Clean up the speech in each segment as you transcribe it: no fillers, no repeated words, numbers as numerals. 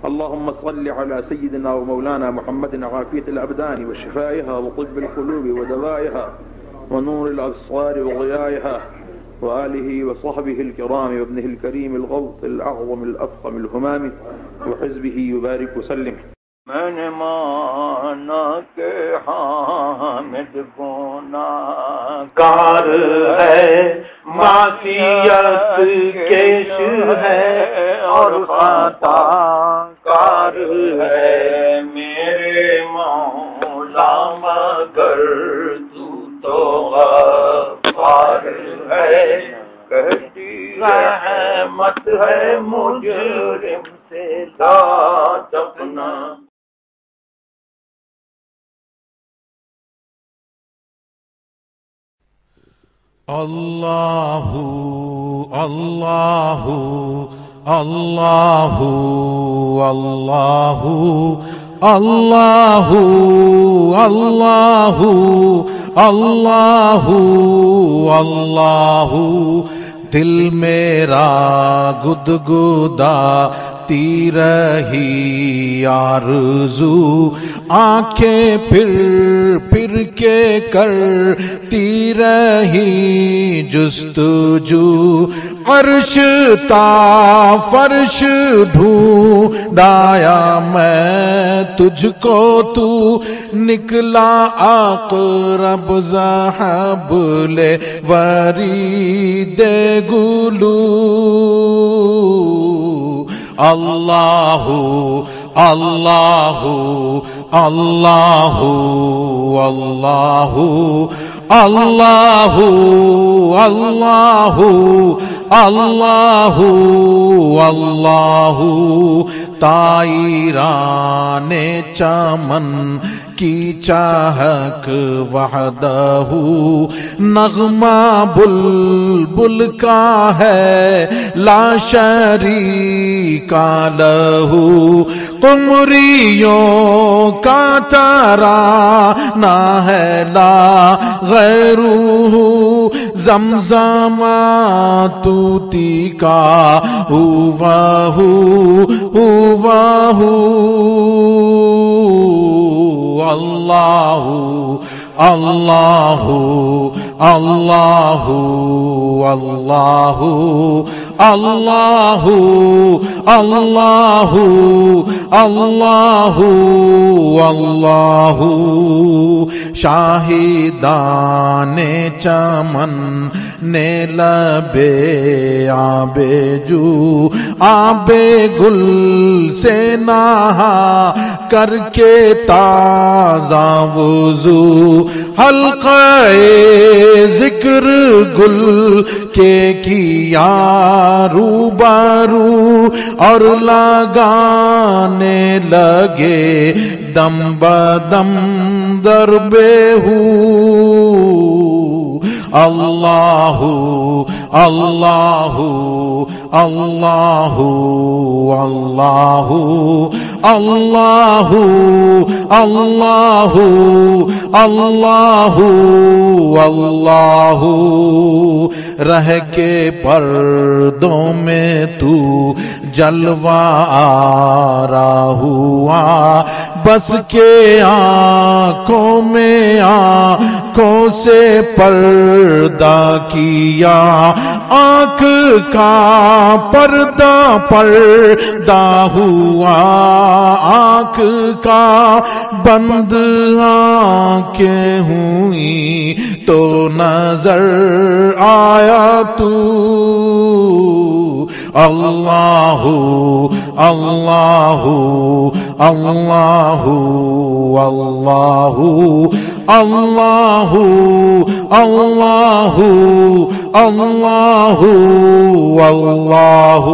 اللهم صل على سيدنا ومولانا محمد عافية الأبدان وشفائها وطب القلوب ودوائها ونور الأبصار وضيائها وآله وصحبه الكرام وابنه الكريم الغوث الأعظم الأفخم الهمام وحزبه يبارك وسلم. میں نے مانا کہ حامد گناہگار ہے، معصیت کیش ہے اور خطا کار ہے، میرے مولا مگر تو غفار ہے، کہتی رحمت ہے مجرم سے لا تقنا. Allahu, Allahu, Allahu, Allahu, Allahu, Allahu, Allahu, Allahu. دل میرا گدگداتی رہی آرزو، آنکھیں پھر کے کرتی رہی جستجو، عرش تا فرش ڈھونڈایا میں تجھ کو، تو نکلا اقرب حبل ورید گلو. اللہ اللہ اللہ اللہ اللہ اللہ اللہ اللہ. طائران چمن کی چاہک وحدہ، نغمہ بلبل کا ہے لا شریک لہ، قمریوں کا ترانہ ہے لا غیرہ، زمزمہ طوطی کا ہوا اللہ اللہ اللہ اللہ اللہ اللہ اللہ اللہ. شاہدان چمن نے لبے آب جو آب گل سے نہا کر کے تازہ وضو، حلقہ ذکر گل کے کیا روبارو، اور لگانے لگے دم بدم دربے ہو. اللہ اللہ اللہ اللہ اللہ اللہ اللہ اللہ. رہ کے پردوں میں تو جلوہ آرا ہوا، بس کے آنکھوں میں آنکھوں سے پردہ کیا، آنکھ کا پردہ ہوا، آنکھ کا بند آنکھیں ہوئیں تو نظر آیا تو. اللہ اللہ اللہ اللہ اللہ اللہ اللہ اللہ.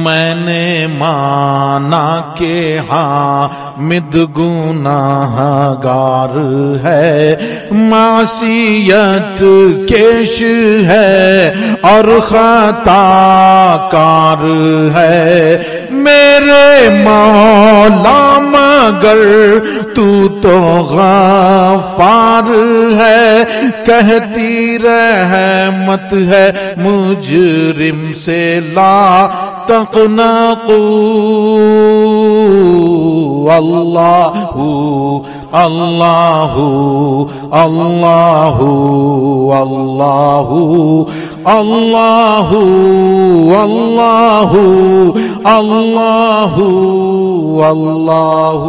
میں نے مانا کہ حامد گناہگار ہے، معصیت کیش ہے اور خطا کار ہے، میرے مولا مگر تو تو غفار ہے، کہتی رحمت ہے مجرم سے لا تقنطوا، اللہ اللہ اللہ اللہ اللہ اللہ اللہ اللہ۔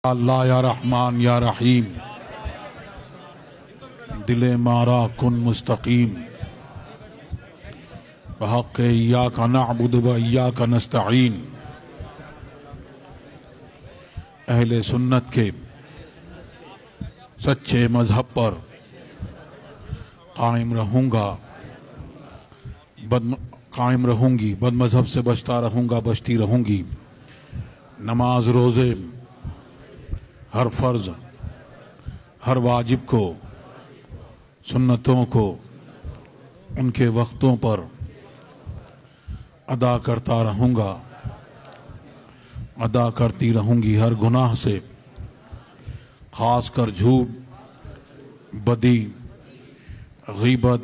اللہ یا رحمان یا رحیم، دل مارا کن مستقیم، بحق ایاک نعبد و ایاک نستعین۔ اہل سنت کے سچے مذہب پر قائم رہوں گا، قائم رہوں گی، بد مذہب سے بچتا رہوں گا، بچتی رہوں گی۔ نماز روزے، ہر فرض، ہر واجب کو، سنتوں کو ان کے وقتوں پر ادا کرتا رہوں گا، ادا کرتی رہوں گی۔ ہر گناہ سے، خاص کر جھوٹ، بدی، غیبت،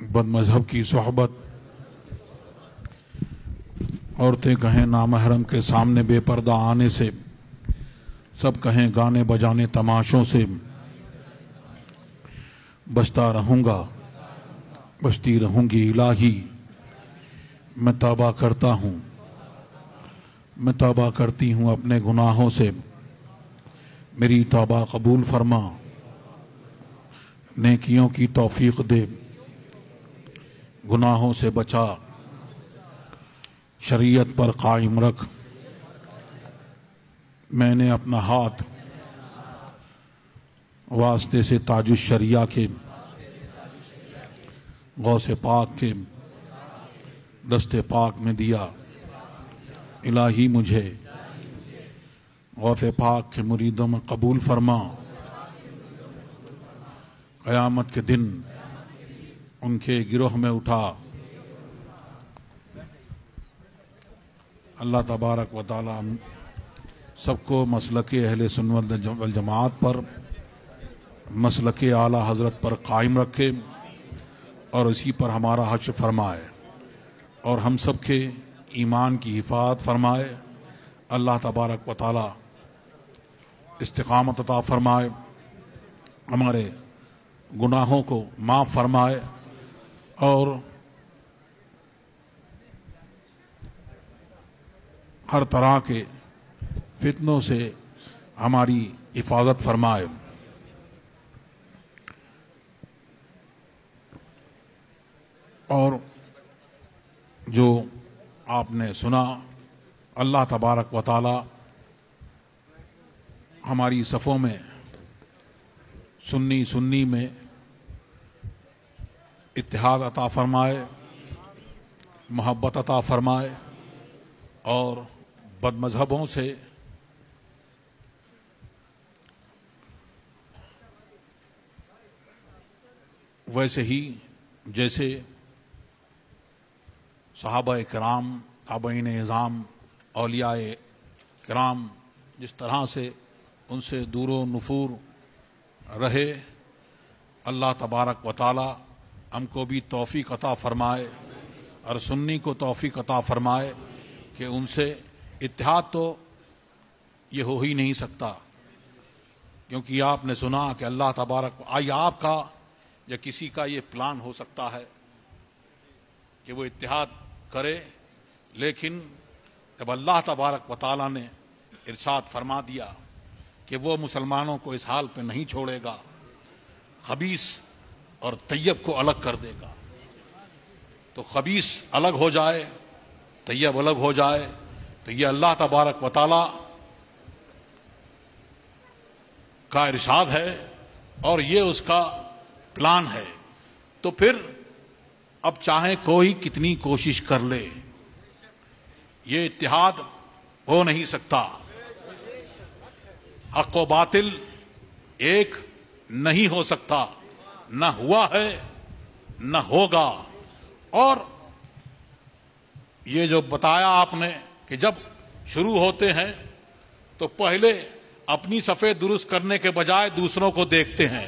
بد مذہب کی صحبت، عورتیں کہیں نامحرم کے سامنے بے پردہ آنے سے، سب کہیں گانے بجانے تماشوں سے، بچتا رہوں گا، بچتی رہوں گی۔ الہی میں توبہ کرتا ہوں، میں توبہ کرتی ہوں اپنے گناہوں سے، میری توبہ قبول فرما، نیکیوں کی توفیق دے، گناہوں سے بچا، شریعت پر قائم رکھ۔ میں نے اپنا ہاتھ واسطے سے تاج الشریعہ کے غوث پاک کے دست پاک میں دیا۔ الہی مجھے غوث پاک کے مریدوں میں قبول فرما، قیامت کے دن ان کے گروہ میں اٹھا۔ اللہ تبارک و تعالی سب کو مسلک اہل سنت والجماعت پر، مسلک اعلیٰ حضرت پر قائم رکھے اور اسی پر ہمارا حشر فرمائے، اور ہم سب کے ایمان کی حفاظت فرمائے۔ اللہ تبارک و تعالی استقامت عطا فرمائے، ہمارے گناہوں کو معاف فرمائے، اور ہر طرح کے فتنوں سے ہماری حفاظت فرمائے۔ اور جو آپ نے سنا، اللہ تبارک و تعالی ہماری صفوں میں سنی سنی میں اتحاد عطا فرمائے، محبت عطا فرمائے، اور بد مذہبوں سے ویسے ہی جیسے صحابہ کرام، تابعین اعظام، اولیاء کرام جس طرح سے ان سے دور و نفور رہے، اللہ تبارک و تعالی ہم کو بھی توفیق عطا فرمائے، اور سنی کو توفیق عطا فرمائے کہ ان سے اتحاد تو یہ ہو ہی نہیں سکتا، کیونکہ آپ نے سنا کہ اللہ تبارک، آئی آپ کا یا کسی کا یہ پلان ہو سکتا ہے کہ وہ اتحاد کرے، لیکن جب اللہ تبارک و تعالی نے ارشاد فرما دیا کہ وہ مسلمانوں کو اس حال پہ نہیں چھوڑے گا، خبیث اور طیب کو الگ کر دے گا. تو خبیث الگ ہو جائے، طیب الگ ہو جائے، تو یہ اللہ تبارک و تعالی کا ارشاد ہے اور یہ اس کا پلان ہے. تو پھر اب چاہے کوئی کتنی کوشش کر لے، یہ اتحاد ہو نہیں سکتا. حق و باطل ایک نہیں ہو سکتا، نہ ہوا ہے نہ ہوگا. اور یہ جو بتایا آپ نے کہ جب شروع ہوتے ہیں تو پہلے اپنی صفیں درست کرنے کے بجائے دوسروں کو دیکھتے ہیں.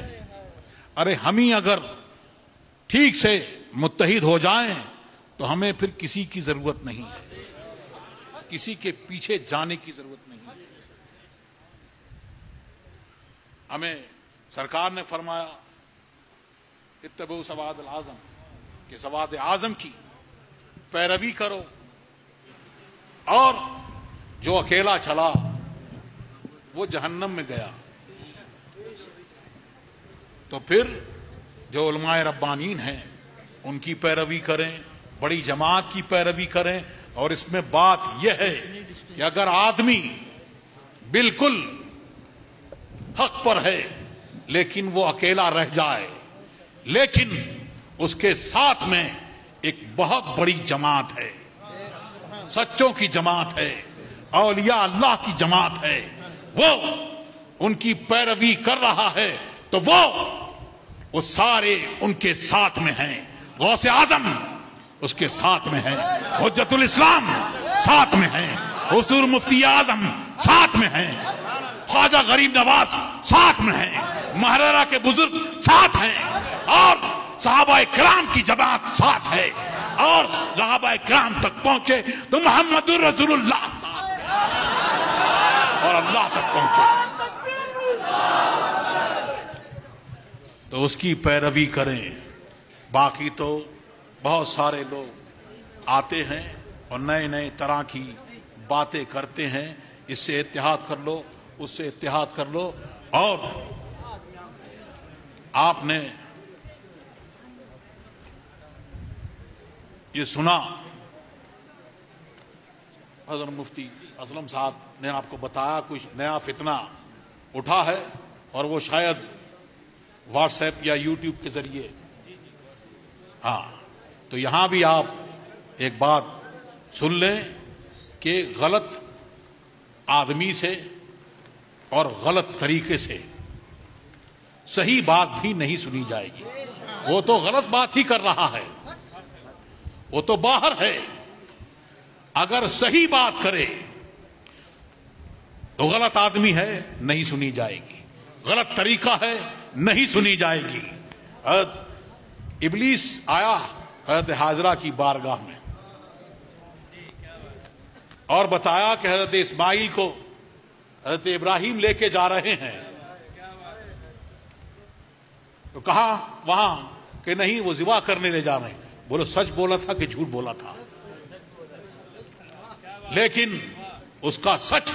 ارے ہم ہی اگر ٹھیک سے متحد ہو جائیں تو ہمیں پھر کسی کی ضرورت نہیں، کسی کے پیچھے جانے کی ضرورت نہیں. ہمیں سرکار نے فرمایا اتبعوا سواد الاعظم، کہ سواد اعظم کی پیروی کرو، اور جو اکیلا چلا وہ جہنم میں گیا. تو پھر جو علماء ربانین ہیں ان کی پیروی کریں، بڑی جماعت کی پیروی کریں. اور اس میں بات یہ ہے کہ اگر آدمی بالکل حق پر ہے لیکن وہ اکیلا رہ جائے، لیکن اس کے ساتھ میں ایک بہت بڑی جماعت ہے، سچوں کی جماعت ہے، اولیاء اللہ کی جماعت ہے، وہ ان کی پیروی کر رہا ہے، تو وہ سارے ان کے ساتھ میں ہیں. غوث اعظم اس کے ساتھ میں ہیں، حجت الاسلام ساتھ میں ہیں، حضور مفتی اعظم ساتھ میں ہیں، خواجہ غریب نواز ساتھ میں ہیں، محررہ کے بزرگ ساتھ ہیں، اور صحابہ کرام کی جماعت ساتھ ہے. اور صحابہ کرام تک پہنچے تو محمد الرسول اللہ اور اللہ تک پہنچے تو اس کی پیروی کریں. باقی تو بہت سارے لوگ آتے ہیں اور نئے نئے طرح کی باتیں کرتے ہیں، اس سے اتحاد کر لو، اس سے اتحاد کر لو. اور آپ نے یہ سنا، حضرت مفتی اسلم صاحب نے آپ کو بتایا کچھ نیا فتنہ اٹھا ہے، اور وہ شاید واٹس ایپ یا یوٹیوب کے ذریعے. ہاں، تو یہاں بھی آپ ایک بات سن لیں کہ غلط آدمی سے اور غلط طریقے سے صحیح بات بھی نہیں سنی جائے گی. وہ تو غلط بات ہی کر رہا ہے، وہ تو باہر ہے. اگر صحیح بات کرے تو غلط آدمی ہے، نہیں سنی جائے گی. غلط طریقہ ہے، نہیں سنی جائے گی. ابلیس آیا حضرت حاجرہ کی بارگاہ میں اور بتایا کہ حضرت اسماعیل کو حضرت ابراہیم لے کے جا رہے ہیں. تو کہا وہاں کہ نہیں، وہ ذبح کرنے لے جا رہے ہیں. بولو سچ بولا تھا کہ جھوٹ بولا تھا؟ لیکن اس کا سچ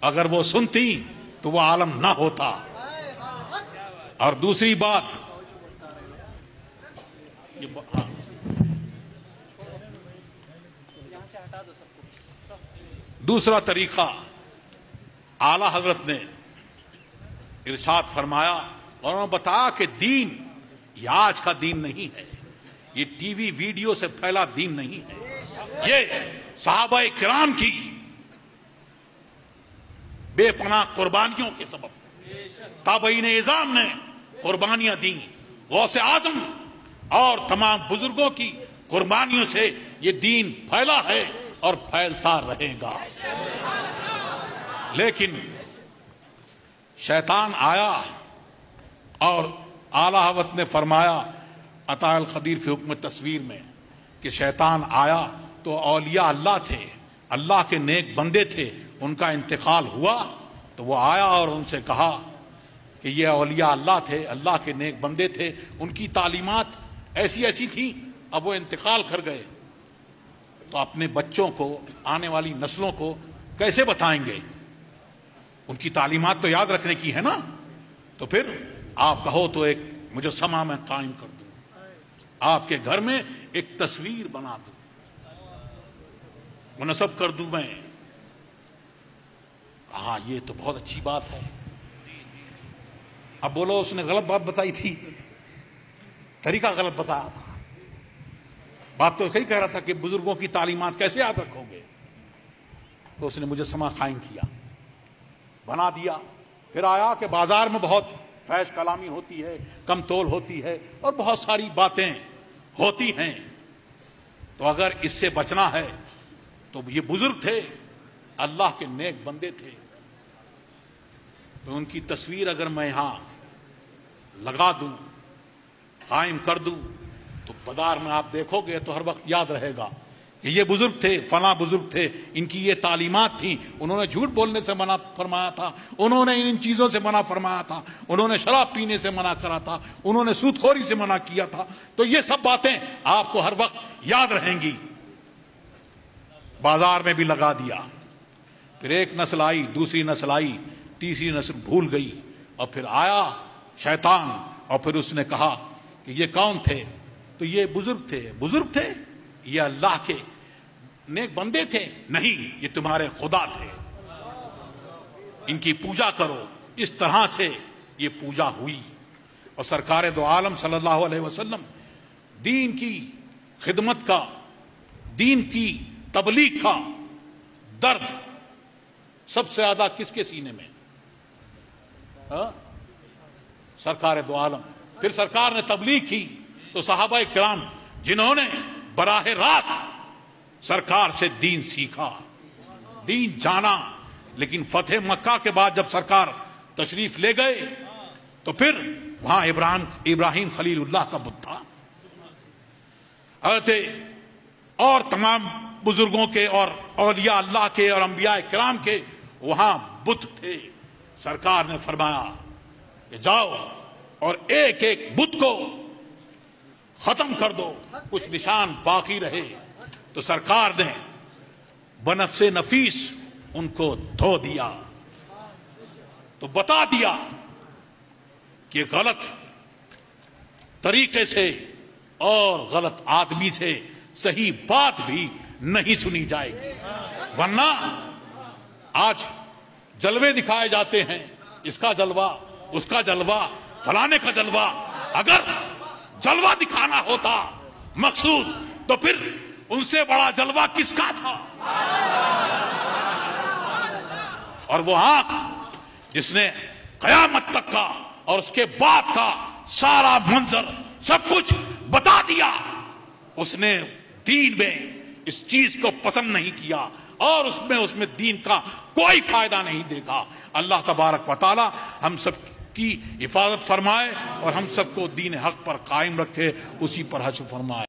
اگر وہ سنتی تو وہ عالم نہ ہوتا. اور دوسری بات، دوسرا طریقہ اعلی حضرت نے ارشاد فرمایا اور انہوں نے بتایا کہ دین یہ آج کا دین نہیں ہے، یہ ٹی وی ویڈیو سے پھیلا دین نہیں ہے. یہ صحابہ کرام کی بے پناہ قربانیوں کے سبب تابعین اعظام نے قربانیاں دیں، غوث اعظم اور تمام بزرگوں کی قربانیوں سے یہ دین پھیلا ہے اور پھیلتا رہے گا. لیکن شیطان آیا اور اعلی حضرت نے فرمایا عطا القدیر فی حکم تصویر میں کہ شیطان آیا تو اولیاء اللہ تھے، اللہ کے نیک بندے تھے، ان کا انتقال ہوا تو وہ آیا اور ان سے کہا کہ یہ اولیاء اللہ تھے، اللہ کے نیک بندے تھے، ان کی تعلیمات ایسی ایسی تھیں، اب وہ انتقال کر گئے تو اپنے بچوں کو، آنے والی نسلوں کو کیسے بتائیں گے؟ ان کی تعلیمات تو یاد رکھنے کی ہے نا. تو پھر آپ کہو تو ایک مجسمہ میں قائم کر دوں، آپ کے گھر میں ایک تصویر بنا دوں، منصب کر دوں میں۔ ہاں یہ تو بہت اچھی بات ہے۔ اب بولو اس نے غلط بات بتائی تھی، طریقہ غلط بتایا تھا، بات تو یہی کہہ رہا تھا کہ بزرگوں کی تعلیمات کیسے یاد رکھو گے، تو اس نے مجسمہ قائم کیا، بنا دیا۔ پھر آیا کہ بازار میں بہت فحش کلامی ہوتی ہے، کم تول ہوتی ہے، اور بہت ساری باتیں ہوتی ہیں، تو اگر اس سے بچنا ہے تو یہ بزرگ تھے، اللہ کے نیک بندے تھے، تو ان کی تصویر اگر میں یہاں لگا دوں، قائم کر دوں، تو بازار میں آپ دیکھو گے تو ہر وقت یاد رہے گا کہ یہ بزرگ تھے، فلاں بزرگ تھے، ان کی یہ تعلیمات تھیں، انہوں نے جھوٹ بولنے سے منع فرمایا تھا، انہوں نے ان چیزوں سے منع فرمایا تھا، انہوں نے شراب پینے سے منع کرا تھا، انہوں نے سود خوری سے منع کیا تھا۔ تو یہ سب باتیں آپ کو ہر وقت یاد رہیں گی۔ بازار میں بھی لگا دیا، پھر ایک نسل آئی، دوسری نسل آئی، تیسری نسل بھول گئی، اور پھر آیا شیطان، اور پھر اس نے کہا کہ یہ کون تھے؟ تو یہ بزرگ تھے۔ بزرگ تھے؟ یہ اللہ کے نیک بندے تھے؟ نہیں، یہ تمہارے خدا تھے، ان کی پوجا کرو۔ اس طرح سے یہ پوجا ہوئی، اور سرکار دو عالم صلی اللہ علیہ وسلم دین کی خدمت کا، دین کی تبلیغ کا درد سب سے زیادہ کس کے سینے میں؟ سرکار دو عالم۔ پھر سرکار نے تبلیغ کی تو صحابہ کرام جنہوں نے براہ راست سرکار سے دین سیکھا، دین جانا، لیکن فتح مکہ کے بعد جب سرکار تشریف لے گئے تو پھر وہاں ابراہیم خلیل اللہ کا بت تھا، حضرت اور تمام بزرگوں کے اور اولیاء اللہ کے اور انبیاء کرام کے وہاں بت تھے۔ سرکار نے فرمایا کہ جاؤ اور ایک ایک بت کو ختم کر دو، کچھ نشان باقی رہے۔ تو سرکار نے بنفس نفیس ان کو دھو دیا، تو بتا دیا کہ غلط طریقے سے اور غلط آدمی سے صحیح بات بھی نہیں سنی جائے گی، ورنہ آج جلوے دکھائے جاتے ہیں، اس کا جلوہ، اس کا جلوہ، فلانے کا جلوہ۔ اگر جلوہ دکھانا ہوتا مقصود تو پھر ان سے بڑا جلوہ کس کا تھا؟ اور وہ آنکھ جس نے قیامت تک کا اور اس کے بعد کا سارا منظر سب کچھ بتا دیا، اس نے دین میں اس چیز کو پسند نہیں کیا، اور اس میں دین کا کوئی فائدہ نہیں دیکھا۔ اللہ تبارک و تعالی ہم سب کی حفاظت فرمائے اور ہم سب کو دین حق پر قائم رکھے، اسی پر حشر فرمائے۔